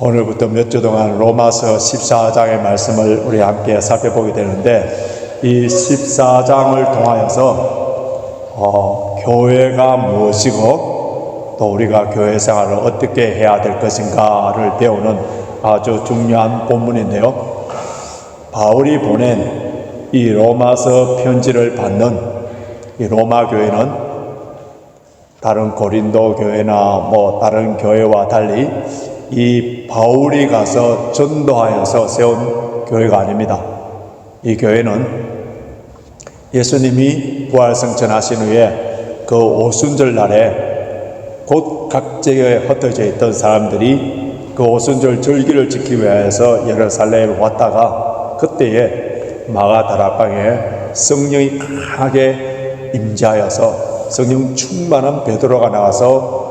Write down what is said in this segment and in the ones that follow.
오늘부터 몇 주 동안 로마서 14장의 말씀을 우리 함께 살펴보게 되는데, 이 14장을 통하여서 교회가 무엇이고 또 우리가 교회 생활을 어떻게 해야 될 것인가를 배우는 아주 중요한 본문인데요. 바울이 보낸 이 로마서 편지를 받는 이 로마 교회는 다른 고린도 교회나 다른 교회와 달리 이 바울이 가서 전도하여서 세운 교회가 아닙니다. 이 교회는 예수님이 부활승천하신 후에 그 오순절 날에 곧 각지에 흩어져 있던 사람들이 그 오순절 절기를 지키기 위해서 예루살렘에 왔다가 그때에 마가다락방에 성령이 강하게 임재하여서 성령 충만한 베드로가 나와서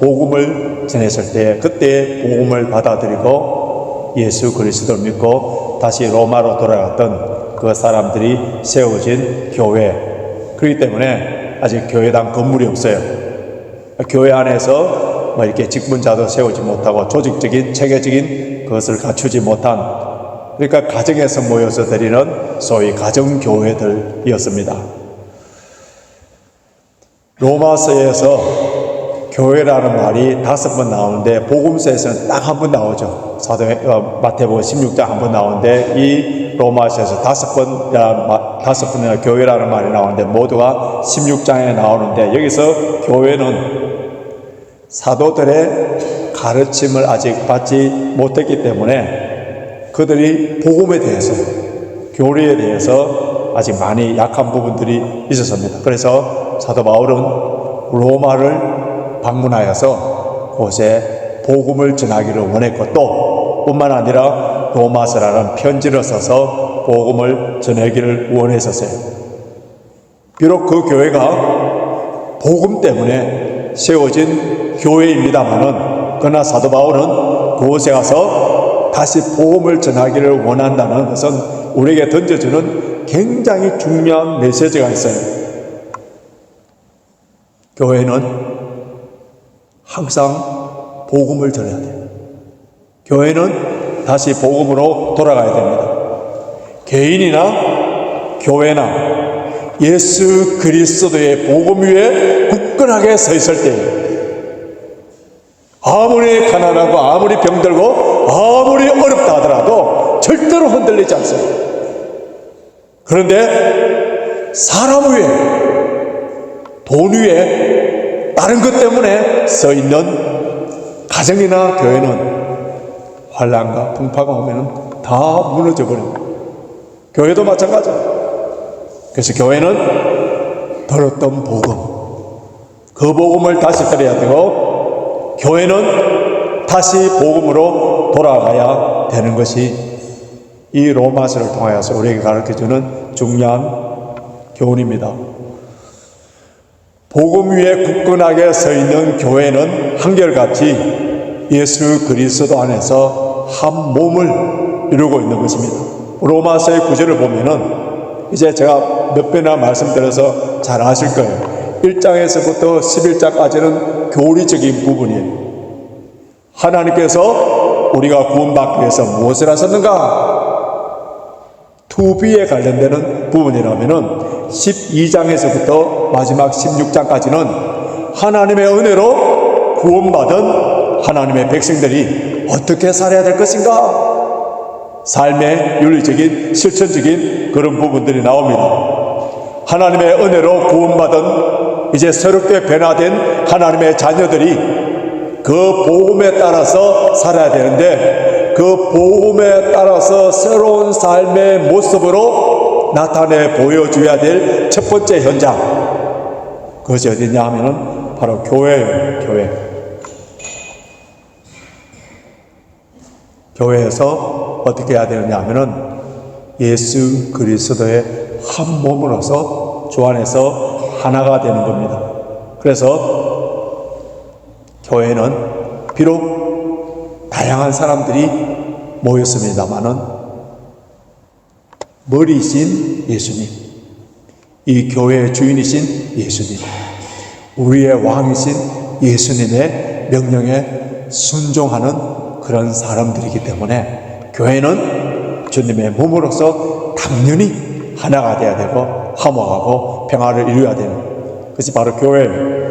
복음을 전했을 때, 그때 복음을 받아들이고 예수 그리스도를 믿고 다시 로마로 돌아갔던 그 사람들이 세워진 교회. 그렇기 때문에 아직 교회당 건물이 없어요. 교회 안에서 이렇게 직분자도 세우지 못하고 조직적인 체계적인 것을 갖추지 못한, 그러니까 가정에서 모여서 드리는 소위 가정교회들이었습니다. 로마서에서 교회라는 말이 5번 나오는데 복음서에서는 딱 한 번 나오죠. 마태복음 16장 한 번 나오는데 이 로마서에서 5번이나 교회라는 말이 나오는데 모두가 16장에 나오는데, 여기서 교회는 사도들의 가르침을 아직 받지 못했기 때문에 그들이 복음에 대해서, 교리에 대해서 아직 많이 약한 부분들이 있었습니다. 그래서 사도 바울은 로마를 방문하여서 곳에 복음을 전하기를 원했고, 또 뿐만 아니라 로마서라는 편지를 써서 복음을 전하기를 원했었어요. 비록 그 교회가 복음 때문에 세워진 교회입니다마는, 그러나 사도 바울은 그곳에 가서 다시 복음을 전하기를 원한다는 것은 우리에게 던져주는 굉장히 중요한 메시지가 있어요. 교회는 항상 복음을 전해야 돼요. 교회는 다시 복음으로 돌아가야 됩니다. 개인이나 교회나 예수 그리스도의 복음 위에 굳건하게 서 있을 때, 아무리 가난하고 아무리 병들고 아무리 어렵다 하더라도 절대로 흔들리지 않습니다. 그런데 사람 위에, 돈 위에, 다른 것 때문에 서 있는 가정이나 교회는 환난과 풍파가 오면 다 무너져 버립니다. 교회도 마찬가지입니다. 그래서 교회는 들었던 복음, 그 복음을 다시 들어야 되고, 교회는 다시 복음으로 돌아가야 되는 것이 이 로마서를 통하여서 우리에게 가르쳐주는 중요한 교훈입니다. 복음 위에 굳건하게 서 있는 교회는 한결같이 예수 그리스도 안에서 한 몸을 이루고 있는 것입니다. 로마서의 9절을 보면은, 이제 제가 몇 배나 말씀드려서 잘 아실 거예요. 1장에서부터 11장까지는 교리적인 부분이에요. 하나님께서 우리가 구원받기 위해서 무엇을 하셨는가? 투비에 관련되는 부분이라면은 12장에서부터 마지막 16장까지는 하나님의 은혜로 구원받은 하나님의 백성들이 어떻게 살아야 될 것인가? 삶의 윤리적인, 실천적인 그런 부분들이 나옵니다. 하나님의 은혜로 구원받은 이제 새롭게 변화된 하나님의 자녀들이 그 복음에 따라서 살아야 되는데, 그 복음에 따라서 새로운 삶의 모습으로 나타내 보여줘야 될 첫 번째 현장, 그것이 어디냐 하면은 바로 교회예요. 교회에서 어떻게 해야 되느냐 하면은 예수 그리스도의 한 몸으로서 주 안에서 하나가 되는 겁니다. 그래서 교회는 비록 다양한 사람들이 모였습니다마는 머리이신 예수님, 이 교회의 주인이신 예수님, 우리의 왕이신 예수님의 명령에 순종하는 그런 사람들이기 때문에 교회는 주님의 몸으로서 당연히 하나가 되어야 되고 화목하고 평화를 이루어야 되는 것이 바로 교회예요.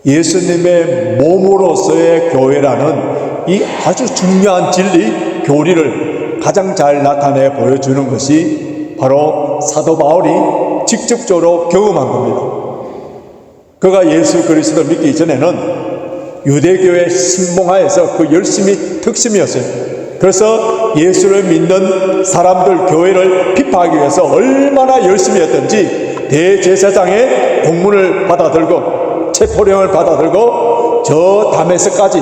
예수님의 몸으로서의 교회라는 이 아주 중요한 진리, 교리를 가장 잘 나타내 보여주는 것이 바로 사도 바울이 직접적으로 경험한 겁니다. 그가 예수 그리스도를 믿기 전에는 유대교의 신봉하에서 그 열심이 특심이었어요. 그래서 예수를 믿는 사람들 교회를 비판하기 위해서 얼마나 열심히 했던지 대제사장의 공문을 받아들고 체포령을 받아들고 저 다메섹까지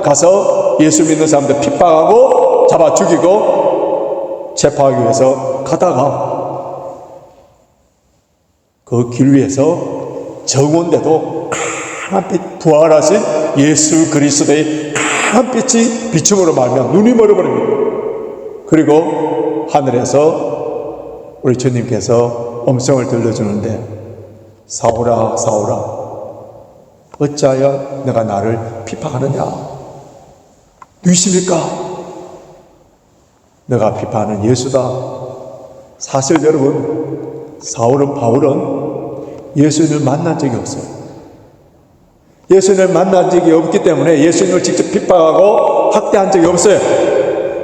가서 예수 믿는 사람들 핍박하고 잡아 죽이고 체포하기 위해서 가다가 그 길 위에서 정오인데도 강한 빛, 부활하신 예수 그리스도의 강한 빛이 비춤으로 말면 눈이 멀어버립니다. 그리고 하늘에서 우리 주님께서 음성을 들려주는데 사울아 사울아 어찌하여 내가 나를 핍박하느냐? 누구십니까? 내가 비판하는 예수다. 사실 여러분, 사울은 바울은 예수님을 만난 적이 없어요. 예수님을 만난 적이 없기 때문에 예수님을 직접 핍박하고 학대한 적이 없어요.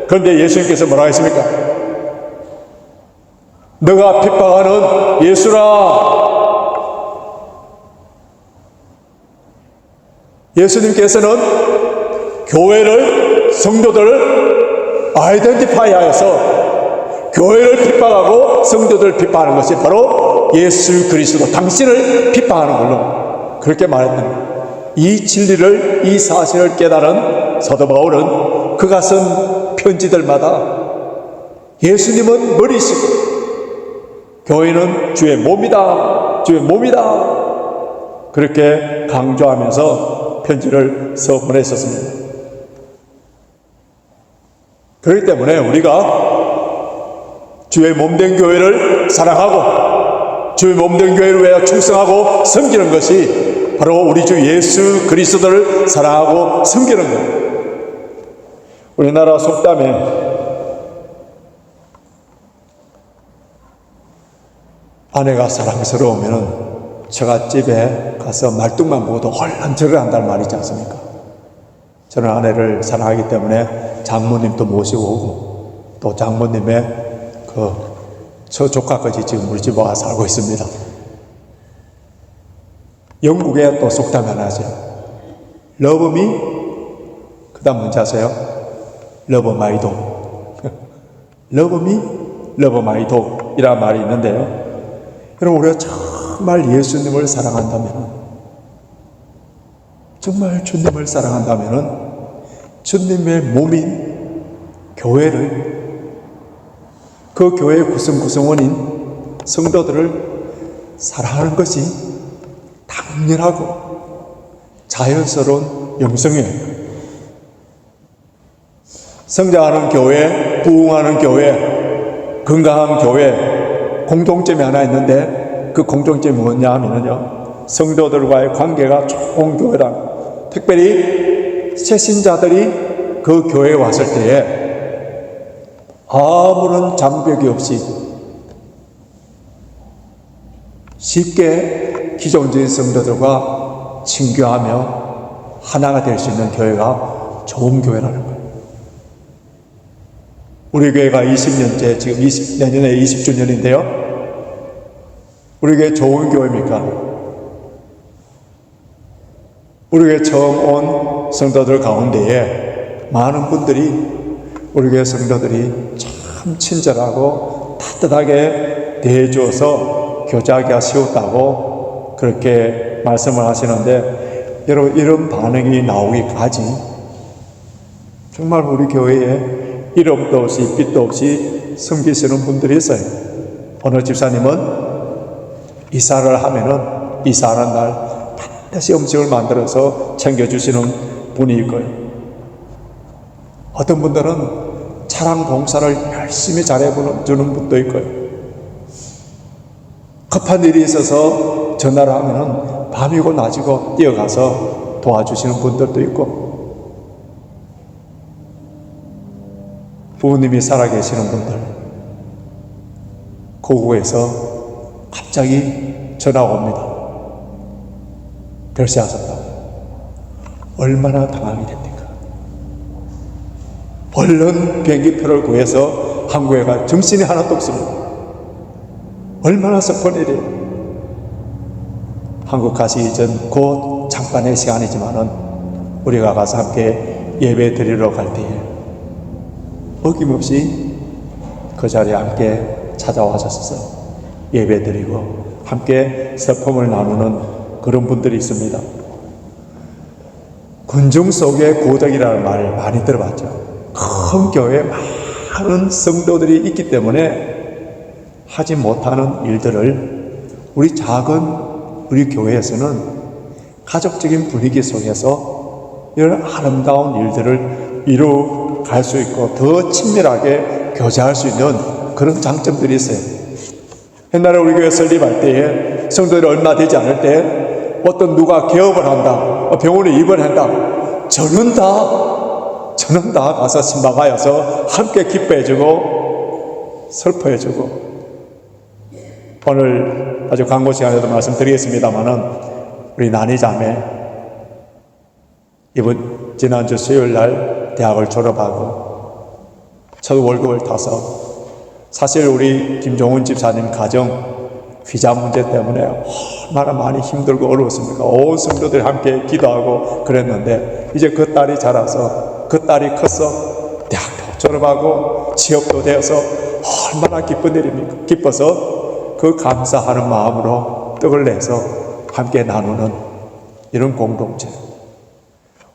그런데 예수님께서 뭐라고 했습니까? 너가 핍박하는 예수라. 예수님께서는 교회를, 성도들을 아이덴티파이 하여서 교회를 핍박하고 성도들을 핍박하는 것이 바로 예수 그리스도 당신을 핍박하는 걸로 그렇게 말했답니다. 이 진리를, 이 사실을 깨달은 사도 바울은 그가 쓴 편지들마다 예수님은 머리시고 교회는 주의 몸이다, 주의 몸이다 그렇게 강조하면서 편지를 써 보냈었습니다. 그렇기 때문에 우리가 주의 몸된 교회를 사랑하고 주의 몸된 교회를 위하여 충성하고 섬기는 것이 바로 우리 주 예수 그리스도를 사랑하고 섬기는 거예요. 우리나라 속담에 아내가 사랑스러우면 처갓집에 가서 말뚝만 보고도 얼른 절을 한다는 말이 있지 않습니까? 저는 아내를 사랑하기 때문에 장모님도 모시고 오고 또 장모님의 저 조카까지 지금 우리 집에 와서 살고 있습니다. 영국에 또 속담이 하나 있어요. Love me, 그 다음 뭔지 아세요? Love my dog. Love me, love my dog 이라는 말이 있는데요. 여러분 우리가 정말 예수님을 사랑한다면, 정말 주님을 사랑한다면 주님의 몸인 교회를, 그 교회의 구성원인 성도들을 사랑하는 것이 당연하고 자연스러운 영성이에요. 성장하는 교회, 부흥하는 교회, 건강한 교회, 공통점이 하나 있는데 그 공통점이 뭐냐 하면요, 성도들과의 관계가 좋은 교회다. 특별히 새신자들이 그 교회에 왔을 때에 아무런 장벽이 없이 쉽게 기존적인 성도들과 친교하며 하나가 될 수 있는 교회가 좋은 교회라는 거예요. 우리 교회가 20년째, 지금 내년에 20주년인데요. 우리 교회 좋은 교회입니까? 우리 교회 처음 온 성도들 가운데에 많은 분들이 우리 교회 성도들이 참 친절하고 따뜻하게 대해주어서 교제하기가 쉬웠다고 그렇게 말씀을 하시는데, 여러분 이런 반응이 나오기까지 정말 우리 교회에 이름도 없이 빛도 없이 섬기시는 분들이 있어요. 어느 집사님은 이사를 하면은 이사하는 날 반드시 음식을 만들어서 챙겨주시는 분이 있고요. 어떤 분들은 차량 공사를 열심히 잘해주는 분도 있고요. 급한 일이 있어서 전화를 하면은 밤이고 낮이고 뛰어가서 도와주시는 분들도 있고, 부모님이 살아계시는 분들, 고국에서 갑자기 전화가 옵니다. 결세하셨다고. 얼마나 당황이 됩니까? 얼른 비행기표를 구해서 한국에 갈 정신이 하나도 없습니다. 얼마나 슬픈 일이에요. 한국 가시기 전 곧 잠깐의 시간이지만은 우리가 가서 함께 예배 드리러 갈 때에 어김없이 그 자리에 함께 찾아와 주셔서 예배 드리고 함께 슬픔을 나누는 그런 분들이 있습니다. 군중 속의 고덕이라는 말을 많이 들어봤죠. 큰 교회에 많은 성도들이 있기 때문에 하지 못하는 일들을 우리 작은 우리 교회에서는 가족적인 분위기 속에서 이런 아름다운 일들을 이루어갈 수 있고 더 친밀하게 교제할 수 있는 그런 장점들이 있어요. 옛날에 우리 교회 설립할 때에 성도들이 얼마 되지 않을 때 어떤 누가 개업을 한다, 병원에 입원한다, 저는 다 가서 신방하여서 함께 기뻐해주고 슬퍼해주고, 오늘 아주 광고 시간에도 말씀드리겠습니다만은 우리 난이자매 지난주 수요일날 대학을 졸업하고 첫 월급을 타서, 사실 우리 김종훈 집사님 가정 비자 문제 때문에 얼마나 많이 힘들고 어려웠습니까? 온 성도들이 함께 기도하고 그랬는데 이제 그 딸이 자라서, 그 딸이 커서 대학도 졸업하고 취업도 되어서 얼마나 기쁜 일입니까? 기뻐서 그 감사하는 마음으로 떡을 내서 함께 나누는 이런 공동체.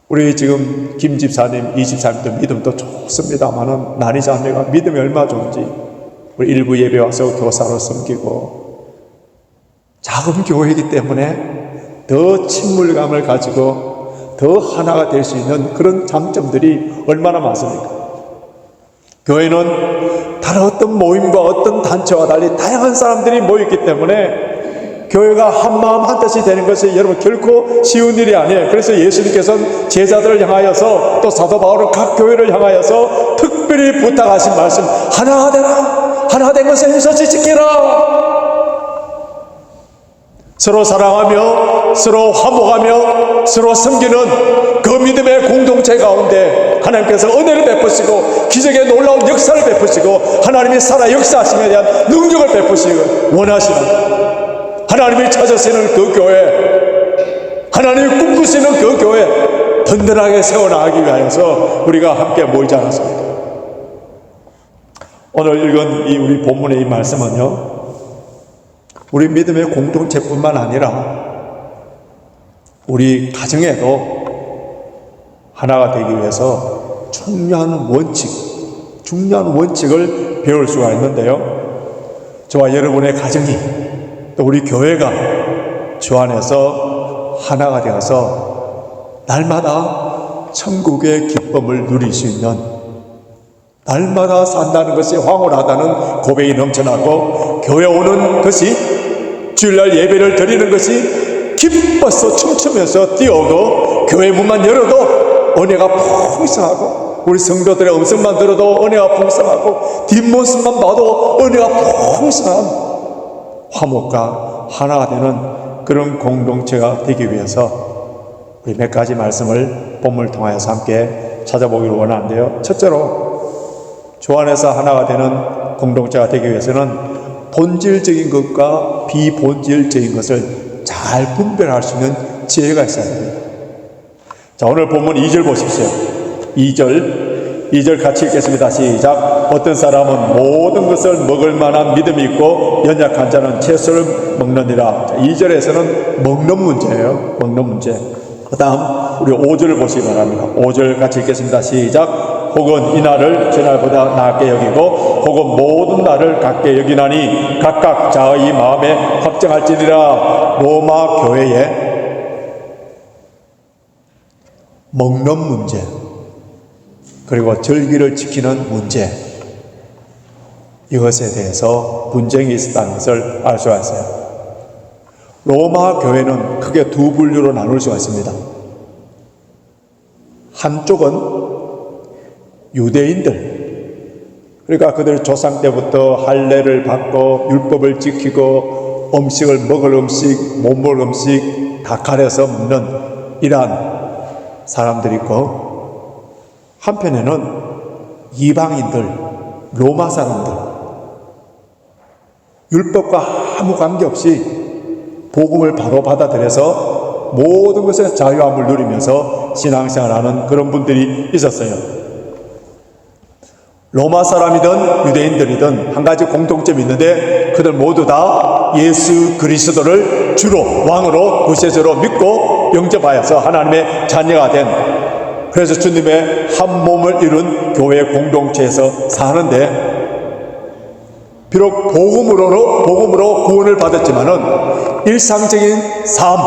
우리 지금 김 집사님, 이 집사님도 믿음도 좋습니다만은 난이 자매가 믿음이 얼마나 좋은지, 우리 일부 예배 와서 교사로 섬기고, 작은 교회이기 때문에 더 친밀감을 가지고 더 하나가 될 수 있는 그런 장점들이 얼마나 많습니까? 교회는 다른 어떤 모임과 어떤 단체와 달리 다양한 사람들이 모였기 때문에 교회가 한마음 한뜻이 되는 것이 여러분 결코 쉬운 일이 아니에요. 그래서 예수님께서는 제자들을 향하여서 또 사도 바울은 각 교회를 향하여서 특별히 부탁하신 말씀, 하나 되라, 하나 된 것을 힘써서 지키라. 서로 사랑하며 서로 화목하며 서로 섬기는 그 믿음의 공동체 가운데 하나님께서 은혜를 베푸시고 기적의 놀라운 역사를 베푸시고 하나님이 살아 역사하심에 대한 능력을 베푸시고 원하시는, 하나님이 찾으시는 그 교회, 하나님이 꿈꾸시는 그 교회 든든하게 세워나가기 위하여서 우리가 함께 모이지 않았습니까? 오늘 읽은 이 우리 본문의 이 말씀은요, 우리 믿음의 공동체뿐만 아니라 우리 가정에도 하나가 되기 위해서 중요한 원칙을 배울 수가 있는데요, 저와 여러분의 가정이 또 우리 교회가 주 안에서 하나가 되어서 날마다 천국의 기쁨을 누릴 수 있는, 날마다 산다는 것이 황홀하다는 고백이 넘쳐나고, 교회 오는 것이, 주일날 예배를 드리는 것이 기뻐서 춤추면서 뛰어오고, 교회 문만 열어도 은혜가 풍성하고, 우리 성도들의 음성만 들어도 은혜가 풍성하고, 뒷모습만 봐도 은혜가 풍성한 화목과 하나가 되는 그런 공동체가 되기 위해서 우리 몇 가지 말씀을 본문을 통하여서 함께 찾아보기를 원하는데요, 첫째로 주 안에서 하나가 되는 공동체가 되기 위해서는 본질적인 것과 비본질적인 것을 잘 분별할 수 있는 지혜가 있어야 됩니다. 자, 오늘 본문 2절 보십시오. 2절 같이 읽겠습니다. 시작. 어떤 사람은 모든 것을 먹을 만한 믿음이 있고 연약한 자는 채소를 먹느니라. 2절에서는 먹는 문제예요. 먹는 문제. 그 다음 우리 5절을 보시기 바랍니다. 5절 같이 읽겠습니다. 시작. 혹은 이 날을 저날보다 낫게 여기고 혹은 모든 날을 같게 여기나니 각각 자의 마음에 확정할지니라. 로마 교회에 먹는 문제, 그리고 절기를 지키는 문제, 이것에 대해서 분쟁이 있었다는 것을 알 수가 있어요. 로마 교회는 크게 두 분류로 나눌 수가 있습니다. 한쪽은 유대인들, 그러니까 그들 조상 때부터 할례를 받고 율법을 지키고 음식을 먹을 음식, 못 먹을 음식 다 가려서 먹는 이러한 사람들이 있고, 한편에는 이방인들, 로마 사람들, 율법과 아무 관계없이 복음을 바로 받아들여서 모든 것에 자유함을 누리면서 신앙생활하는 그런 분들이 있었어요. 로마 사람이든 유대인들이든 한 가지 공통점이 있는데, 그들 모두 다 예수 그리스도를 주로 왕으로 구세주로 믿고 영접하여서 하나님의 자녀가 된, 그래서 주님의 한 몸을 이룬 교회 공동체에서 사는데, 비록 복음으로 구원을 받았지만은 일상적인 삶,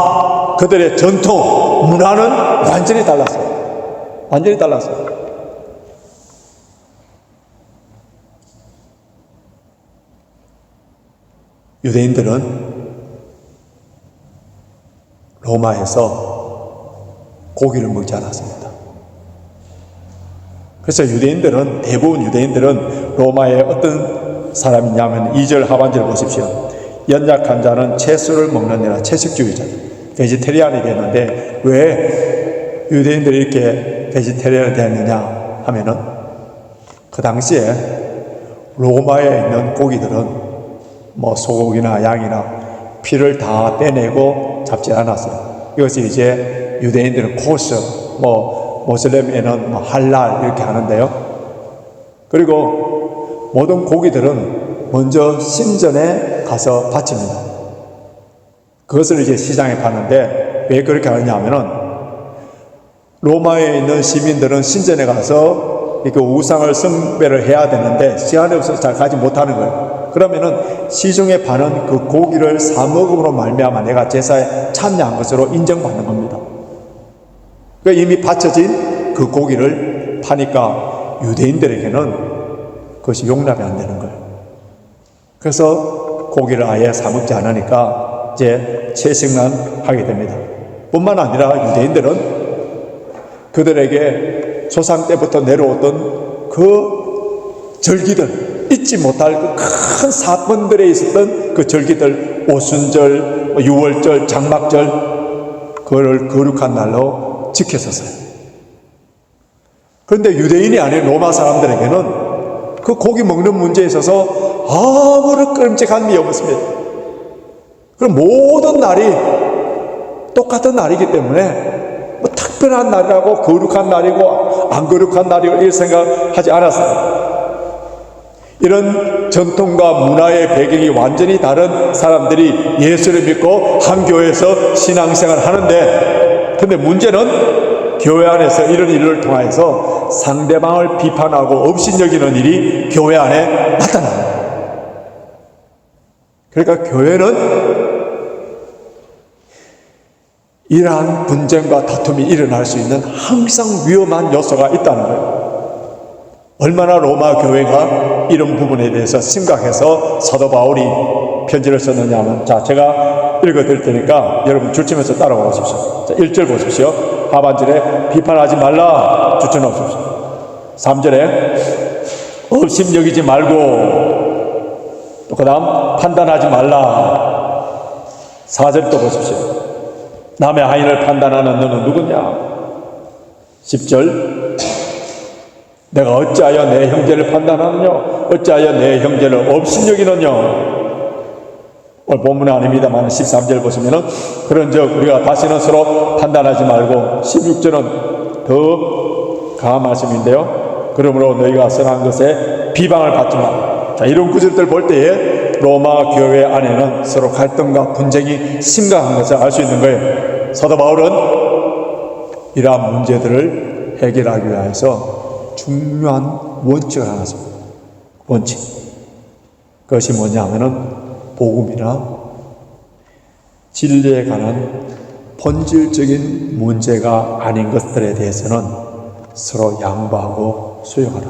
그들의 전통, 문화는 완전히 달랐어요. 완전히 달랐어요. 유대인들은 로마에서 고기를 먹지 않았습니다. 그래서 대부분 유대인들은 로마의 어떤 사람이냐면 2절 하반절 보십시오. 연약한 자는 채소를 먹느니라. 채식주의자, 베지테리안이 됐는데, 왜 유대인들이 이렇게 베지테리안이 됐느냐 하면은, 그 당시에 로마에 있는 고기들은 소고기나 양이나 피를 다 떼내고 잡지 않았어요. 이것이 이제 유대인들은 코스, 모슬렘에는 할랄 이렇게 하는데요. 그리고 모든 고기들은 먼저 신전에 가서 바칩니다. 그것을 이제 시장에 파는데, 왜 그렇게 하느냐 하면은, 로마에 있는 시민들은 신전에 가서 이렇게 우상을 숭배를 해야 되는데 시간이 없어서 잘 가지 못하는 거예요. 그러면은 시중에 파는 그 고기를 사 먹음으로 말미암아 내가 제사에 참여한 것으로 인정받는 겁니다. 그러니까 이미 바쳐진 그 고기를 파니까 유대인들에게는 그것이 용납이 안 되는 거예요. 그래서 고기를 아예 사 먹지 않으니까 이제 채식만 하게 됩니다. 뿐만 아니라 유대인들은 그들에게 조상 때부터 내려오던 그 절기들, 잊지 못할 그 큰 사건들에 있었던 그 절기들, 오순절, 유월절, 장막절, 그거를 거룩한 날로 지켰었어요. 그런데 유대인이 아닌 로마 사람들에게는 그 고기 먹는 문제에 있어서 아무런 끔찍한 미 없습니다. 그럼 모든 날이 똑같은 날이기 때문에 특별한 날이라고, 거룩한 날이고 안 거룩한 날이고 이렇게 생각하지 않았어요. 이런 전통과 문화의 배경이 완전히 다른 사람들이 예수를 믿고 한 교회에서 신앙생활을 하는데, 근데 문제는 교회 안에서 이런 일을 통해서 상대방을 비판하고 업신여기는 일이 교회 안에 나타납니다. 그러니까 교회는 이러한 분쟁과 다툼이 일어날 수 있는 항상 위험한 요소가 있다는 거예요. 얼마나 로마 교회가 이런 부분에 대해서 심각해서 사도 바울이 편지를 썼느냐 하면, 자, 제가 읽어드릴 테니까 여러분 줄치면서 따라가 보십시오. 자, 1절 보십시오. 하반절에 비판하지 말라 주쳐넣어 보십시오. 3절에 업심 여기지 말고, 또 그 다음 판단하지 말라. 4절 또 보십시오. 남의 하인을 판단하는 너는 누구냐? 10절, 내가 어찌하여 내 형제를 판단하느냐? 어찌하여 내 형제를 업신여기느냐? 오늘 본문은 아닙니다만 13절 보시면은, 그런즉 우리가 다시는 서로 판단하지 말고, 16절은 더 강한 말씀인데요. 그러므로 너희가 선한 것에 비방을 받지 마. 자, 이런 구절들 볼 때에 로마 교회 안에는 서로 갈등과 분쟁이 심각한 것을 알 수 있는 거예요. 사도 바울은 이러한 문제들을 해결하기 위해서 중요한 원칙을 하나 씁니다. 원칙. 그것이 뭐냐 하면은 복음이나 진리에 관한 본질적인 문제가 아닌 것들에 대해서는 서로 양보하고 수용하라.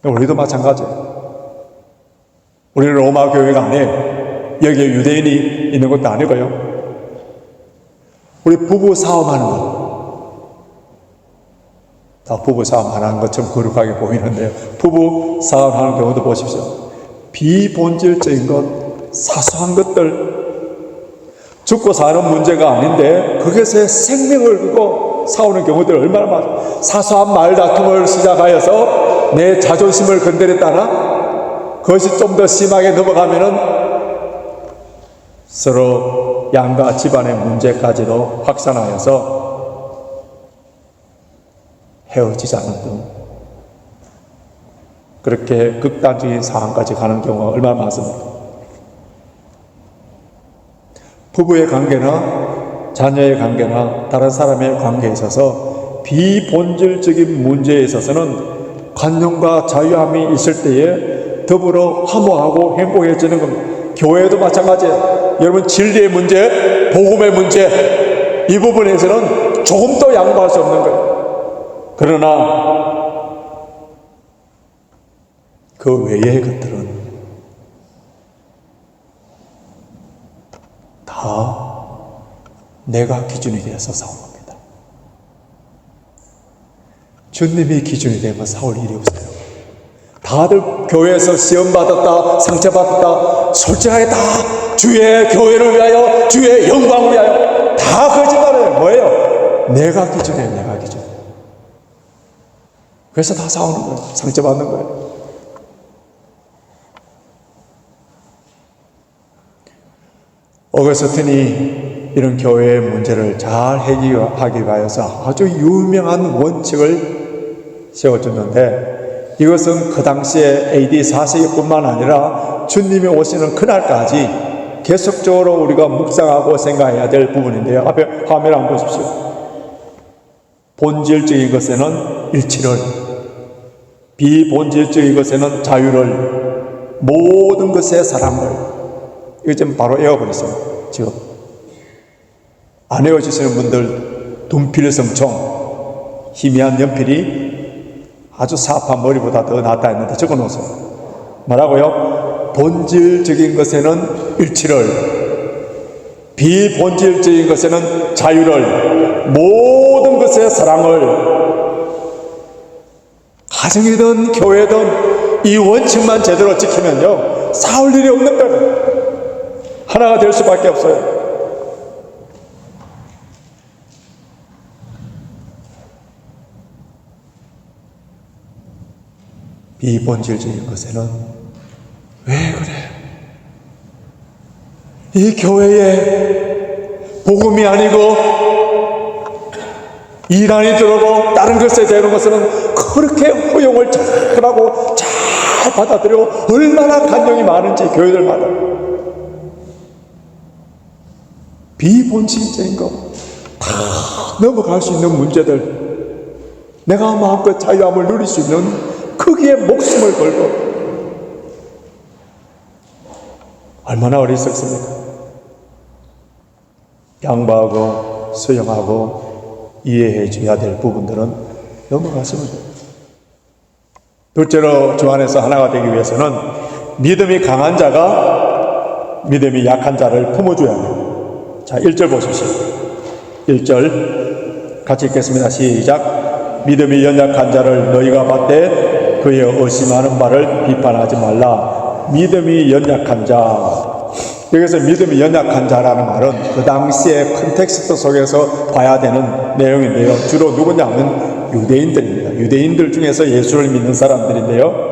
우리도 마찬가지예요. 우리는 로마 교회가 아니에요. 여기에 유대인이 있는 것도 아니고요. 우리 부부 싸움하는 것 다 부부 싸움 안 하는 것처럼 거룩하게 보이는데요. 부부 싸움하는 경우도 보십시오. 비본질적인 것, 사소한 것들, 죽고 사는 문제가 아닌데 거기서 생명을 걸고 싸우는 경우들 얼마나 많아요. 사소한 말다툼을 시작하여서 내 자존심을 건드렸다나 그것이 좀 더 심하게 넘어가면은 서로 양가 집안의 문제까지도 확산하여서 헤어지지 않는 등 그렇게 극단적인 상황까지 가는 경우가 얼마나 많습니까? 부부의 관계나 자녀의 관계나 다른 사람의 관계에 있어서 비본질적인 문제에 있어서는 관용과 자유함이 있을 때에 더불어 화목하고 행복해지는 겁니다. 교회도 마찬가지예요. 여러분, 진리의 문제, 복음의 문제, 이 부분에서는 조금도 양보할 수 없는 거예요. 그러나 그 외의 것들은 다 내가 기준이 되어서 싸우는 겁니다. 주님이 기준이 되면 싸울 일이 없어요. 다들 교회에서 시험받았다, 상처받았다, 솔직하게 다 주의 교회를 위하여, 주의 영광을 위하여 다 거짓말해요. 뭐예요? 내가 기준이에요. 내가 기준. 그래서 다 싸우는 거예요. 상처받는 거예요. 어거스틴이 이런 교회의 문제를 잘 해결하기 위하여서 아주 유명한 원칙을 세워줬는데, 이것은 그 당시에 AD 4세기뿐만 아니라 주님이 오시는 그날까지 계속적으로 우리가 묵상하고 생각해야 될 부분인데요. 앞에 화면 한번 보십시오. 본질적인 것에는 일치를, 비본질적인 것에는 자유를, 모든 것에 사랑을. 이거 좀 바로 외워버리세요. 지금 안 외워주시는 분들, 둔필성총, 희미한 연필이 아주 사업한 머리보다 더 낫다 했는데 적어놓으세요. 뭐라고요? 본질적인 것에는 일치를, 비본질적인 것에는 자유를, 모든 것에 사랑을. 가정이든 교회든 이 원칙만 제대로 지키면요, 싸울 일이 없는 거예요. 하나가 될 수밖에 없어요. 비본질적인 것에는 왜 그래? 이 교회에 복음이 아니고 이란이 들어오고 다른 것에 대한 것은 그렇게 허용을 잘하고 잘 받아들이고 얼마나 간용이 많은지 교회들마다. 비본질적인 거 다 넘어갈 수 있는 문제들, 내가 마음껏 자유함을 누릴 수 있는 거기에 목숨을 걸고 얼마나 어리석습니까? 양보하고 수용하고 이해해 줘야 될 부분들은 넘어가시면 돼요. 둘째로 주 안에서 하나가 되기 위해서는 믿음이 강한 자가 믿음이 약한 자를 품어줘야 돼요. 자, 1절 보십시오. 1절 같이 읽겠습니다. 시작. 믿음이 연약한 자를 너희가 받되 그의 의심하는 말을 비판하지 말라. 믿음이 연약한 자. 여기서 믿음이 연약한 자라는 말은 그 당시의 컨텍스트 속에서 봐야 되는 내용인데요. 주로 누구냐면 유대인들입니다. 유대인들 중에서 예수를 믿는 사람들인데요.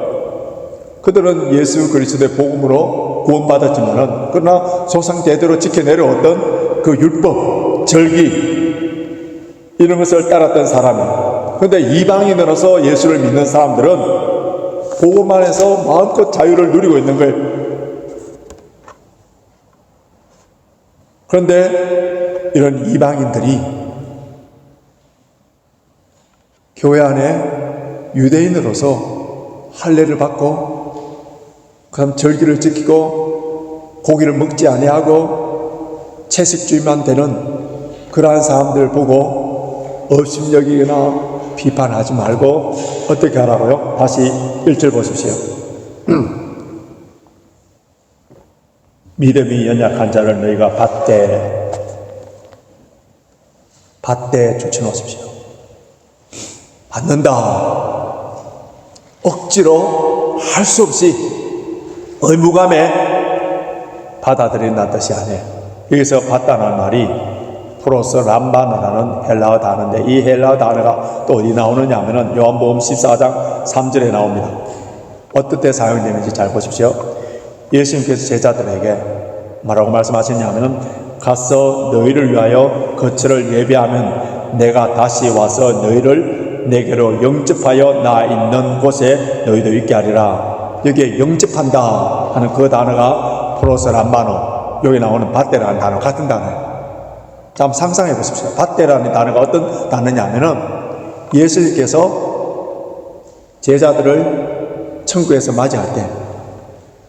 그들은 예수 그리스도의 복음으로 구원받았지만은 그러나 조상 대대로 지켜내려왔던 그 율법, 절기 이런 것을 따랐던 사람이에요. 그런데 이방인으로서 예수를 믿는 사람들은 복음 안에서 마음껏 자유를 누리고 있는 거예요. 그런데 이런 이방인들이 교회 안에 유대인으로서 할례를 받고 그다음 절기를 지키고 고기를 먹지 아니하고 채식주의만 되는 그러한 사람들을 보고 업심여기거나 비판하지 말고 어떻게 하라고요? 다시 1절 보십시오. 믿음이 연약한 자를 너희가 받되 줄쳐놓으십시오. 받는다. 억지로 할 수 없이 의무감에 받아들인다는 뜻이 아니에요. 여기서 받다는 말이 프로스 람바노라는 헬라어 단어인데, 이 헬라어 단어가 또 어디 나오느냐 하면은 요한복음 14장 3절에 나옵니다. 어떨 때 사용되는지 잘 보십시오. 예수님께서 제자들에게 뭐라고 말씀하셨냐 하면은, 가서 너희를 위하여 거처를 예비하면 내가 다시 와서 너희를 내게로 영접하여 나 있는 곳에 너희도 있게 하리라. 여기에 영접한다 하는 그 단어가 프로스 람바노, 여기 나오는 밧데라는 단어 같은 단어예요. 자, 한번 상상해 보십시오. 밧데라는 단어가 어떤 단어냐 하면은, 예수님께서 제자들을 천국에서 맞이할 때,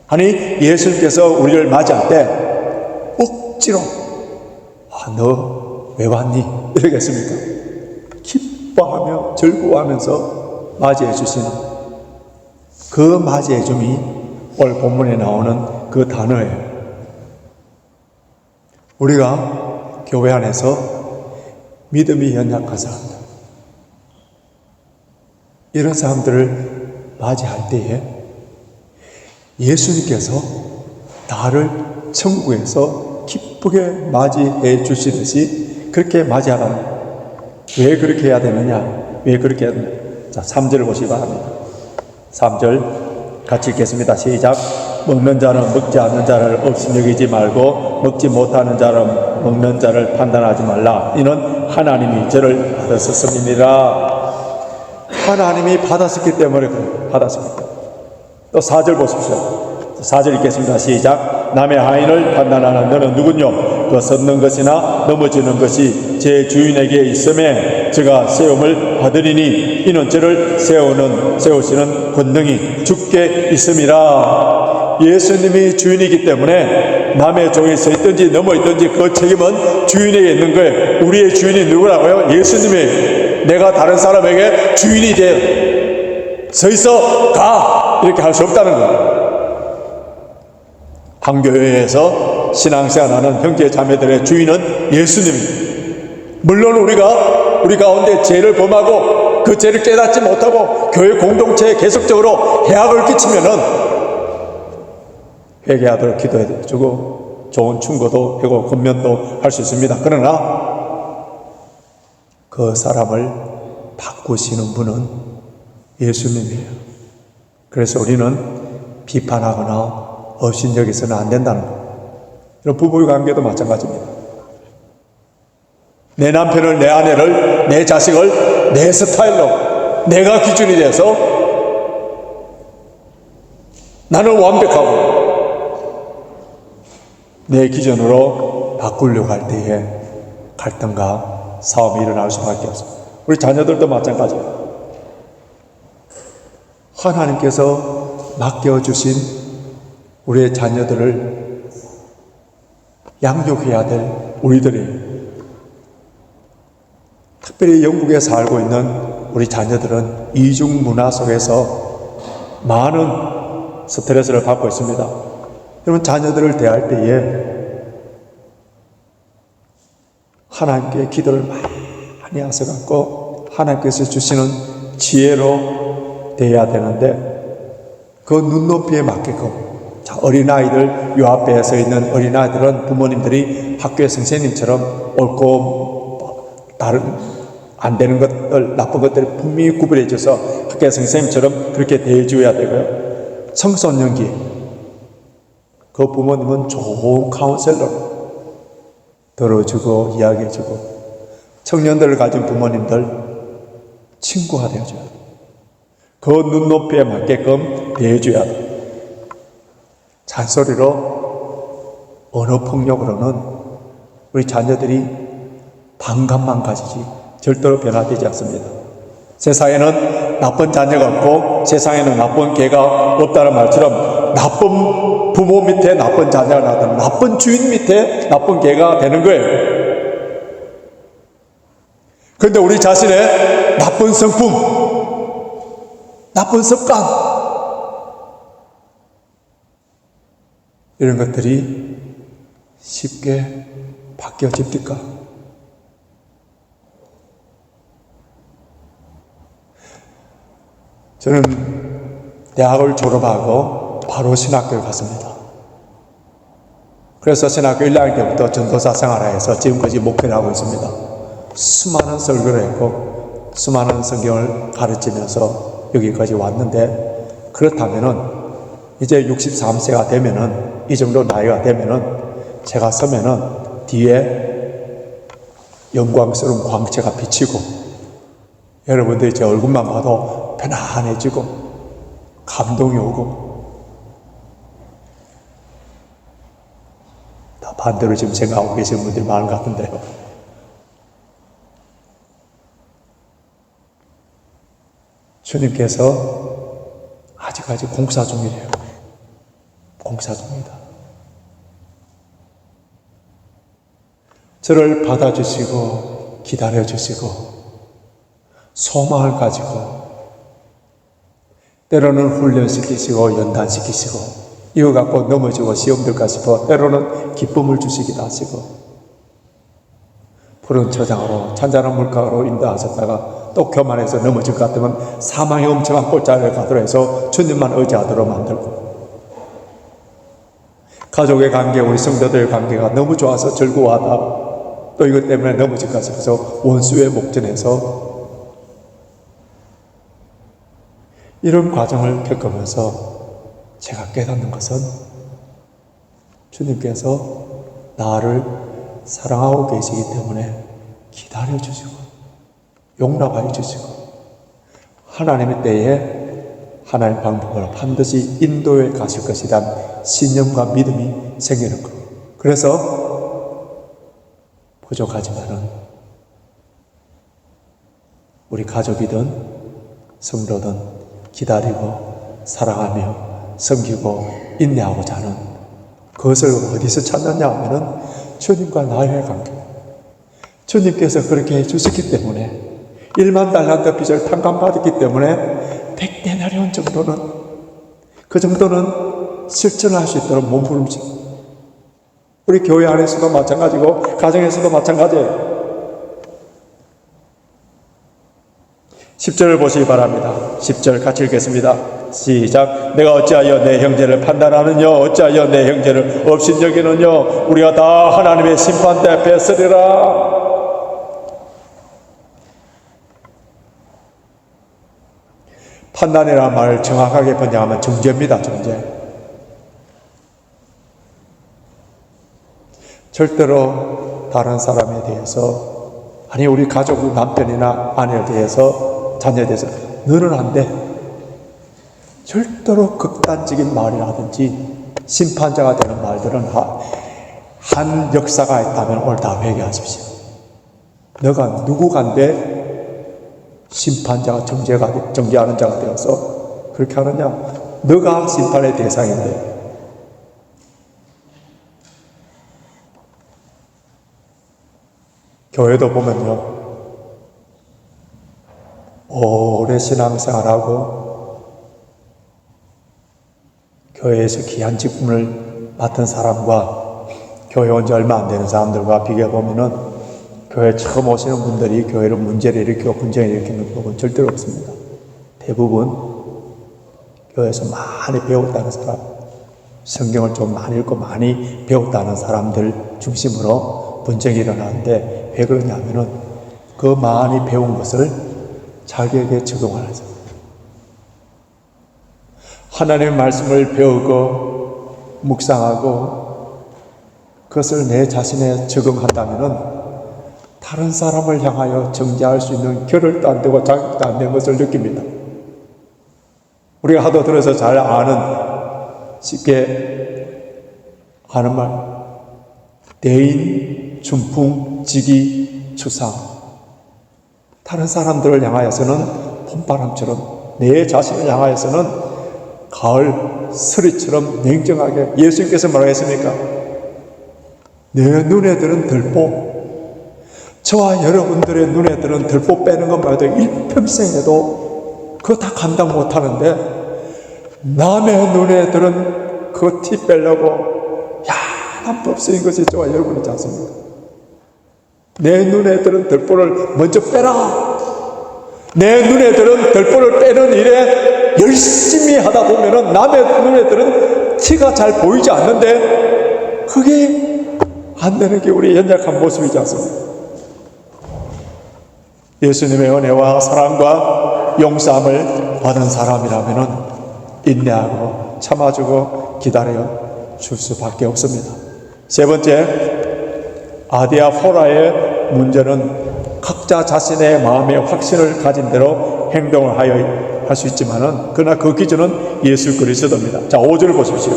아니 예수님께서 우리를 맞이할 때 억지로 너 왜 왔니? 이러겠습니까? 기뻐하며 즐거워하면서 맞이해 주시는 그 맞이해 줌이 오늘 본문에 나오는 그 단어예요. 우리가 교회 안에서 믿음이 연약한 사람들, 이런 사람들을 맞이할 때에 예수님께서 나를 천국에서 기쁘게 맞이해 주시듯이 그렇게 맞이하라는, 왜 그렇게 해야 되느냐? 왜 그렇게 해야 되느냐? 자, 3절을 보시기 바랍니다. 3절 같이 읽겠습니다. 시작. 먹는 자는 먹지 않는 자를 없음 여기지 말고 먹지 못하는 자는 먹는 자를 판단하지 말라. 이는 하나님이 저를 받았었음이니라. 하나님이 받았었기 때문에 받았습니다. 또 4절 보십시오. 4절 읽겠습니다. 시작. 남의 하인을 판단하는 너는 누구뇨? 그 섰는 것이나 넘어지는 것이 제 주인에게 있음에 제가 세움을 받으리니 이는 저를 세우시는 권능이 주께 있음이라. 예수님이 주인이기 때문에 남의 종이 서 있든지 넘어 있든지 그 책임은 주인에게 있는 거예요. 우리의 주인이 누구라고요? 예수님이. 내가 다른 사람에게 주인이 돼 서 있어 가 이렇게 할 수 없다는 거예요. 한 교회에서 신앙생활하는 형제 자매들의 주인은 예수님입니다. 물론 우리 가운데 죄를 범하고 그 죄를 깨닫지 못하고 교회 공동체에 계속적으로 해악을 끼치면은 회개하도록 기도해 주고 좋은 충고도 하고 권면도 할 수 있습니다. 그러나 그 사람을 바꾸시는 분은 예수님이에요. 그래서 우리는 비판하거나 업신여기서는 안 된다는 거예요. 이런 부부 관계도 마찬가지입니다. 내 남편을, 내 아내를, 내 자식을 내 스타일로 내가 기준이 돼서 나는 완벽하고 내 기준으로 바꾸려고 할 때에 갈등과 싸움이 일어날 수밖에 없습니다. 우리 자녀들도 마찬가지예요. 하나님께서 맡겨주신 우리의 자녀들을 양육해야 될 우리들이, 특별히 영국에 살고 있는 우리 자녀들은 이중 문화 속에서 많은 스트레스를 받고 있습니다. 여러분, 자녀들을 대할 때에 하나님께 기도를 많이 하셔갖고 하나님께서 주시는 지혜로 대해야 되는데, 그 눈높이에 맞게끔, 어린아이들, 요 앞에 서 있는 어린아이들은 부모님들이 학교의 선생님처럼 옳고 안 되는 것들, 나쁜 것들을 분명히 구분해 줘서 학교의 선생님처럼 그렇게 대해줘야 되고요. 청소년기, 그 부모님은 좋은 카운셀러로 들어주고 이야기해주고, 청년들을 가진 부모님들 친구가 되어줘야 돼요. 그 눈높이에 맞게끔 대해줘야 돼요. 잔소리로, 언어폭력으로는 우리 자녀들이 반감만 가지지 절대로 변화되지 않습니다. 세상에는 나쁜 자녀가 없고 세상에는 나쁜 개가 없다는 말처럼 나쁜 부모 밑에 나쁜 자녀가 나타나는, 나쁜 주인 밑에 나쁜 개가 되는 거예요. 그런데 우리 자신의 나쁜 성품, 나쁜 습관, 이런 것들이 쉽게 바뀌어집니까? 저는 대학을 졸업하고 바로 신학교에 갔습니다. 그래서 신학교 1학년 때부터 전도사 생활하여서 지금까지 목회를 하고 있습니다. 수많은 설교를 했고 수많은 성경을 가르치면서 여기까지 왔는데, 그렇다면은 이제 63세가 되면은, 이 정도 나이가 되면은 제가 서면은 뒤에 영광스러운 광채가 비치고 여러분들이 제 얼굴만 봐도 편안해지고 감동이 오고, 다 반대로 지금 생각하고 계시는 분들이 많은 것 같은데요. 주님께서 아직까지 공사 중이래요. 공사 중이다. 저를 받아주시고 기다려주시고 소망을 가지고 때로는 훈련시키시고 연단시키시고 이거 갖고 넘어지고 시험 들까 싶어 때로는 기쁨을 주시기도 하시고 푸른 초장으로 찬잔한 물가로 인도하셨다가 또 교만해서 넘어질 것 같으면 사망의 엄청난 골짜기를 가도록 해서 주님만 의지하도록 만들고, 가족의 관계, 우리 성도들의 관계가 너무 좋아서 즐거워하다 또 이것 때문에 넘어질까 싶어서 원수의 목전에서 이런 과정을 겪으면서 제가 깨닫는 것은 주님께서 나를 사랑하고 계시기 때문에 기다려주시고 용납하여 주시고 하나님의 때에 하나님의 방법으로 반드시 인도해 가실 것이란 신념과 믿음이 생기는 것. 그래서 부족하지만은 우리 가족이든 성도든 기다리고 사랑하며 섬기고 인내하고자 하는 그것을 어디서 찾느냐 하면은 주님과 나의 관계. 주님께서 그렇게 해주셨기 때문에 1만 달란트 빚을 탕감받았기 때문에 100데나리온 정도는, 그 정도는 실천할 수 있도록 몸부림치. 우리 교회 안에서도 마찬가지고 가정에서도 마찬가지예요. 10절을 보시기 바랍니다. 10절 같이 읽겠습니다. 시작. 내가 어찌하여 내 형제를 판단하느냐, 어찌하여 내 형제를 업신여기느냐. 우리가 다 하나님의 심판대에 뱉으리라. 판단이라는 말을 정확하게 번역하면 정죄입니다. 정죄. 절대로 다른 사람에 대해서, 아니 우리 가족 남편이나 아내에 대해서, 자녀에 대해서 너는 안 돼, 절대로 극단적인 말이라든지 심판자가 되는 말들은 한 역사가 있다면 오늘 다 회개하십시오. 너가 누구간데 심판자가 정죄하는 자가 되어서 그렇게 하느냐? 너가 심판의 대상인데. 교회도 보면요, 오래 신앙생활하고 교회에서 귀한 직분을 맡은 사람과 교회 온 지 얼마 안 되는 사람들과 비교해보면은 교회 처음 오시는 분들이 교회로 문제를 일으키고 분쟁을 일으키는 법은 절대로 없습니다. 대부분 교회에서 많이 배웠다는 사람, 성경을 좀 많이 읽고 많이 배웠다는 사람들 중심으로 분쟁이 일어나는데, 왜 그러냐면은 그 많이 배운 것을 자기에게 적용하면서 하나님의 말씀을 배우고 묵상하고 그것을 내 자신에 적용한다면은 다른 사람을 향하여 정죄할 수 있는 겨를도 안 되고 자격도 안 되는 것을 느낍니다. 우리가 하도 들어서 잘 아는, 쉽게 아는 말, 대인, 준풍, 지기, 추상. 다른 사람들을 향하여서는 봄바람처럼, 내 자신을 향하여서는 가을 서리처럼 냉정하게. 예수님께서 뭐라고 했습니까? 내 눈에 들은 들보, 저와 여러분들의 눈에 들은 들보 빼는 것 말도 일평생에도 그거 다 감당 못하는데, 남의 눈에 들은 그 티 빼려고 야한 법 쓰인 것이 저와 여러분이지 않습니까? 내 눈에 들은 들보를 먼저 빼라. 내 눈에들은 들보를 빼는 일에 열심히 하다 보면은 남의 눈에들은 티가 잘 보이지 않는데 그게 안 되는 게 우리 연약한 모습이지 않습니까? 예수님의 은혜와 사랑과 용서함을 받은 사람이라면은 인내하고 참아주고 기다려 줄 수밖에 없습니다. 세 번째, 아디아포라의 문제는 각자 자신의 마음의 확신을 가진 대로 행동을 하여 할 수 있지만은 그러나 그 기준은 예수 그리스도입니다. 자, 5절 보십시오.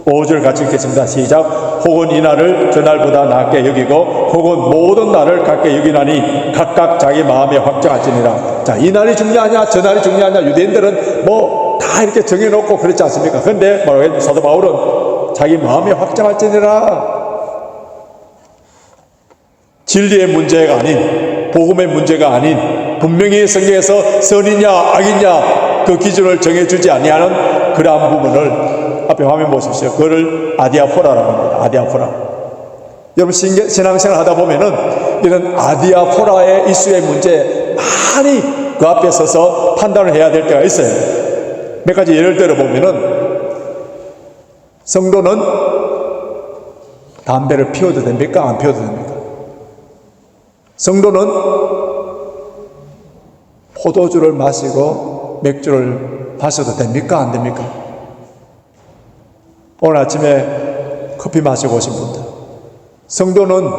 5절 같이 읽겠습니다. 시작. 혹은 이 날을 저 날보다 낫게 여기고 혹은 모든 날을 같게 여기나니 각각 자기 마음에 확정할지니라. 자, 이 날이 중요하냐 저 날이 중요하냐, 유대인들은 뭐 다 이렇게 정해놓고 그렇지 않습니까? 그런데 뭐라고 사도 바울은 자기 마음에 확정할지니라. 진리의 문제가 아닌, 복음의 문제가 아닌, 분명히 성경에서 선이냐 악이냐 그 기준을 정해주지 아니하는 그러한 부분을 앞에 화면 보십시오. 그거를 아디아포라라고 합니다. 아디아포라. 여러분 신앙생활 하다 보면은 이런 아디아포라의 이슈의 문제 많이 그 앞에 서서 판단을 해야 될 때가 있어요. 몇 가지 예를 들어 보면은 성도는 담배를 피워도 됩니까? 안 피워도 됩니까? 성도는 포도주를 마시고 맥주를 마셔도 됩니까? 안 됩니까? 오늘 아침에 커피 마시고 오신 분들, 성도는,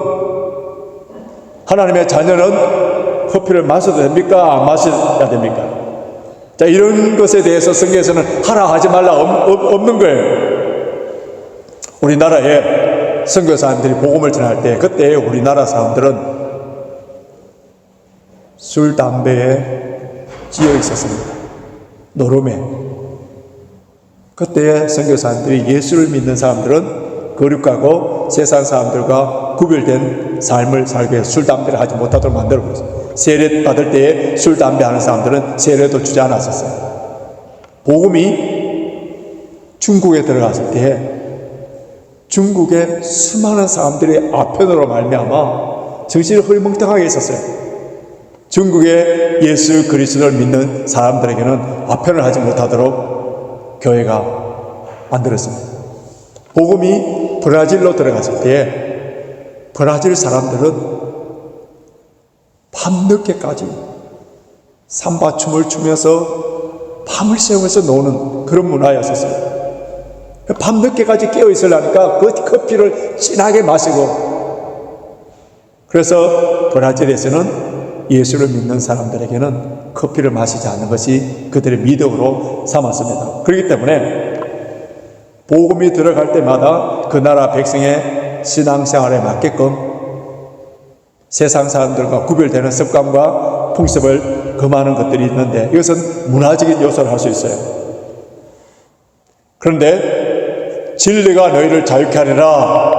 하나님의 자녀는 커피를 마셔도 됩니까? 안 마셔야 됩니까? 자, 이런 것에 대해서 성경에서는 하라 하지 말라 없는 거예요. 우리나라에 선교사님들이 복음을 전할 때 그때 우리나라 사람들은 술, 담배에 찌어 있었습니다. 노름에. 그때 선교사님들이 예수를 믿는 사람들은 거룩하고 세상 사람들과 구별된 삶을 살기 위해서 술, 담배를 하지 못하도록 만들어 버렸어요. 세례 받을 때에 술, 담배 하는 사람들은 세례도 주지 않았었어요. 복음이 중국에 들어갔을 때에 중국의 수많은 사람들이 아편으로 말미암아 정신이 흐리멍텅하게 있었어요. 중국의 예수 그리스도를 믿는 사람들에게는 아편을 하지 못하도록 교회가 만들었습니다. 복음이 브라질로 들어갔을 때에 브라질 사람들은 밤늦게까지 삼바춤을 추면서 밤을 새우면서 노는 그런 문화였었어요. 밤늦게까지 깨어 있으려니까 그 커피를 진하게 마시고, 그래서 브라질에서는 예수를 믿는 사람들에게는 커피를 마시지 않는 것이 그들의 미덕으로 삼았습니다. 그렇기 때문에 복음이 들어갈 때마다 그 나라 백성의 신앙생활에 맞게끔 세상 사람들과 구별되는 습관과 풍습을 금하는 것들이 있는데, 이것은 문화적인 요소를 할 수 있어요. 그런데 진리가 너희를 자유케 하리라.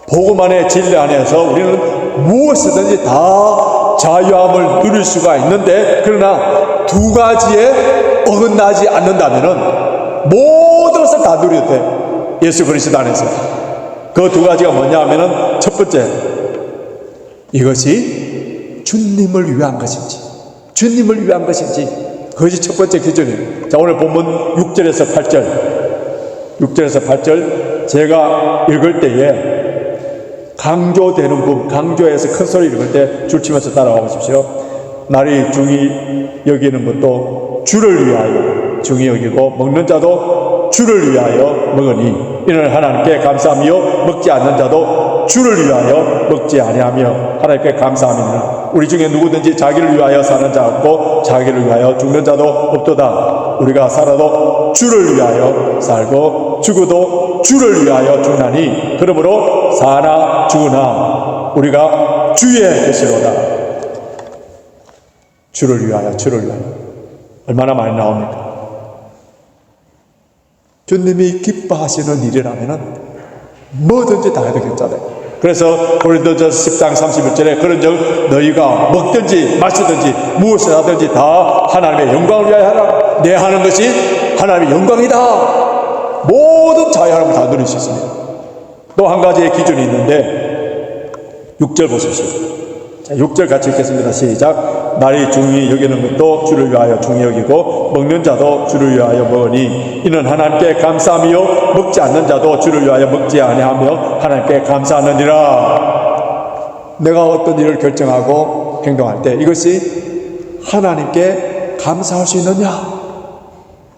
복음 안에 진리 안에서 우리는 무엇이든지 다 자유함을 누릴 수가 있는데, 그러나 두 가지에 어긋나지 않는다면은 모든 것을 다 누려도 돼. 예수 그리스도 안에서. 그 두 가지가 뭐냐 하면은, 첫 번째, 이것이 주님을 위한 것인지, 주님을 위한 것인지, 그것이 첫 번째 기준이에요. 자, 오늘 본문 6절에서 8절, 6절에서 8절 제가 읽을 때에 강조되는 부분, 강조해서 큰 소리 읽을 때 줄치면서 따라와 보십시오. 날이 중히 여기는 것도 주를 위하여 중히 여기고, 먹는 자도 주를 위하여 먹으니 이는 하나님께 감사하며 먹지 않는 자도 주를 위하여 먹지 아니하며 하나님께 감사함이니라. 우리 중에 누구든지 자기를 위하여 사는 자 없고 자기를 위하여 죽는 자도 없도다. 우리가 살아도 주를 위하여 살고 죽어도 주를 위하여 죽나니, 그러므로 사나 죽으나 우리가 주의 것이로다. 주를 위하여, 주를 위하여. 얼마나 많이 나옵니까? 주님이 기뻐하시는 일이라면은 뭐든지 다 해도 괜찮아요. 그래서 고린도전서 10장 31절에 그런즉 너희가 먹든지 마시든지 무엇을 하든지 다 하나님의 영광을 위하여 하라. 내 하는 것이 하나님의 영광이다. 모든 자유함을 다 누릴 수 있습니다. 또 한 가지의 기준이 있는데 6절 보십시오. 자, 6절 같이 읽겠습니다. 시작. 날이 중히 여기는 것도 주를 위하여 중히 여기고 먹는 자도 주를 위하여 먹으니 이는 하나님께 감사하며 먹지 않는 자도 주를 위하여 먹지 아니하며 하나님께 감사하느니라. 내가 어떤 일을 결정하고 행동할 때 이것이 하나님께 감사할 수 있느냐?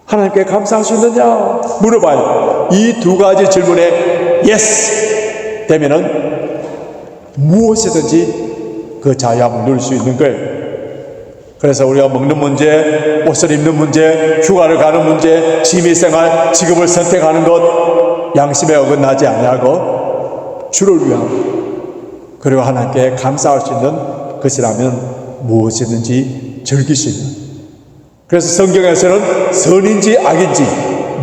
하나님께 감사할 수 있느냐? 물어봐요. 이 두 가지 질문에 yes 되면은 무엇이든지 그 자유함을 누릴 수 있는 거예요. 그래서 우리가 먹는 문제, 옷을 입는 문제, 휴가를 가는 문제, 취미생활, 직업을 선택하는 것 양심에 어긋나지 아니하고 주를 위하고 그리고 하나님께 감사할 수 있는 것이라면 무엇이든지 즐길 수 있는. 그래서 성경에서는 선인지 악인지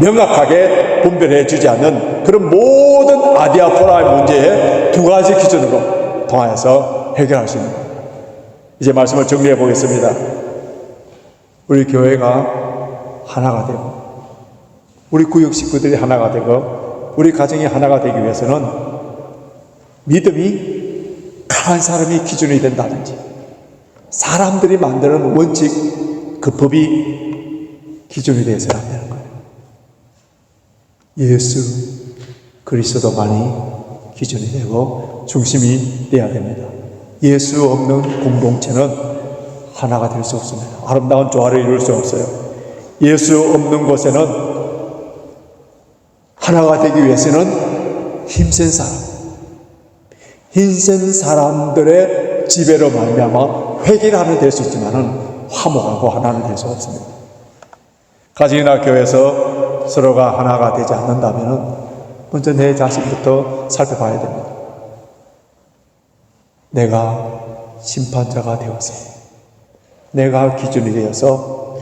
명확하게 분별해 주지 않는 그런 모든 아디아포라의 문제에 두 가지 기준으로 통하여서 해결할 수 있는 거예요. 이제 말씀을 정리해 보겠습니다. 우리 교회가 하나가 되고 우리 구역 식구들이 하나가 되고 우리 가정이 하나가 되기 위해서는 믿음이 강한 사람이 기준이 된다든지 사람들이 만드는 원칙 그 법이 기준이 되어서는 안 되는 거예요. 예수 그리스도만이 기준이 되고 중심이 되어야 됩니다. 예수 없는 공동체는 하나가 될 수 없습니다. 아름다운 조화를 이룰 수 없어요. 예수 없는 곳에는 하나가 되기 위해서는 힘센 사람들의 지배로 말미암아 회개하는 될 수 있지만은 화목하고 하나는 될 수 없습니다. 가정이나 교회에서 서로가 하나가 되지 않는다면 먼저 내 자신부터 살펴봐야 됩니다. 내가 심판자가 되어서 내가 기준이 되어서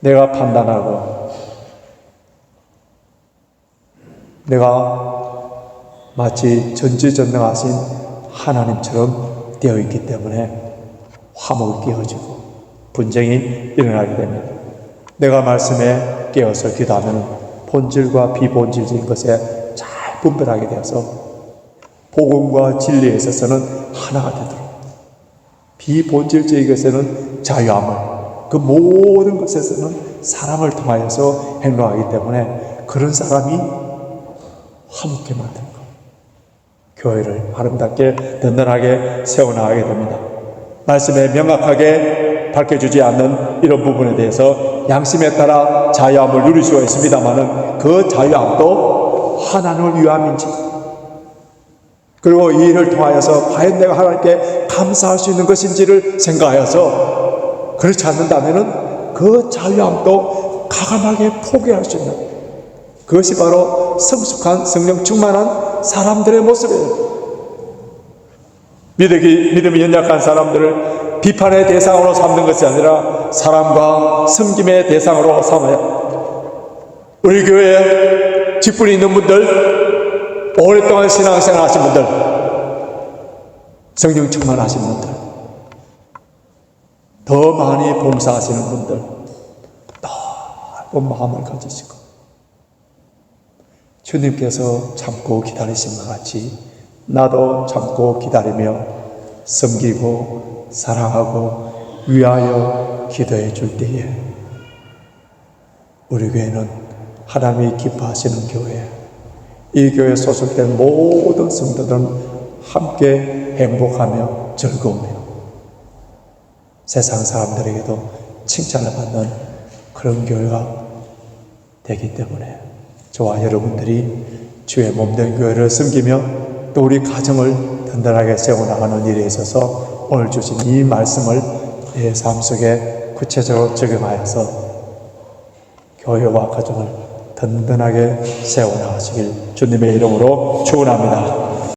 내가 판단하고 내가 마치 전지전능하신 하나님처럼 되어 있기 때문에 화목이 깨어지고 분쟁이 일어나게 됩니다. 내가 말씀에 깨어서 기도하면 본질과 비본질적인 것에 잘 분별하게 되어서 복음과 진리에 있어서는 하나가 되도록 비본질적인 것에는 자유함을 그 모든 것에서는 사람을 통하여서 행동하기 때문에 그런 사람이 화목해 만드는 것, 교회를 아름답게 든든하게 세워나가게 됩니다. 말씀에 명확하게 밝혀주지 않는 이런 부분에 대해서 양심에 따라 자유함을 누릴 수가 있습니다만은 그 자유함도 하나님을 위함인지 그리고 이 일을 통하여서 과연 내가 하나님께 감사할 수 있는 것인지를 생각하여서 그렇지 않는다면은 그 자유함도 가감하게 포기할 수 있는 그것이 바로 성숙한 성령 충만한 사람들의 모습이에요. 믿음이 연약한 사람들을 비판의 대상으로 삼는 것이 아니라 사랑과 섬김의 대상으로 삼아요. 우리 교회에 직분이 있는 분들, 오랫동안 신앙생활 하신 분들, 성령 충만하신 분들, 더 많이 봉사하시는 분들, 넓은 마음을 가지시고 주님께서 참고 기다리신 것 같이 나도 참고 기다리며 섬기고 사랑하고 위하여 기도해 줄 때에 우리 교회는 하나님이 기뻐하시는 교회, 이 교회에 소속된 모든 성도들은 함께 행복하며 즐거우며 세상 사람들에게도 칭찬을 받는 그런 교회가 되기 때문에 저와 여러분들이 주의 몸된 교회를 섬기며 또 우리 가정을 든든하게 세워나가는 일에 있어서 오늘 주신 이 말씀을 내 삶 속에 구체적으로 적용하여서 교회와 가정을 든든하게 세워나가시길 주님의 이름으로 축원합니다.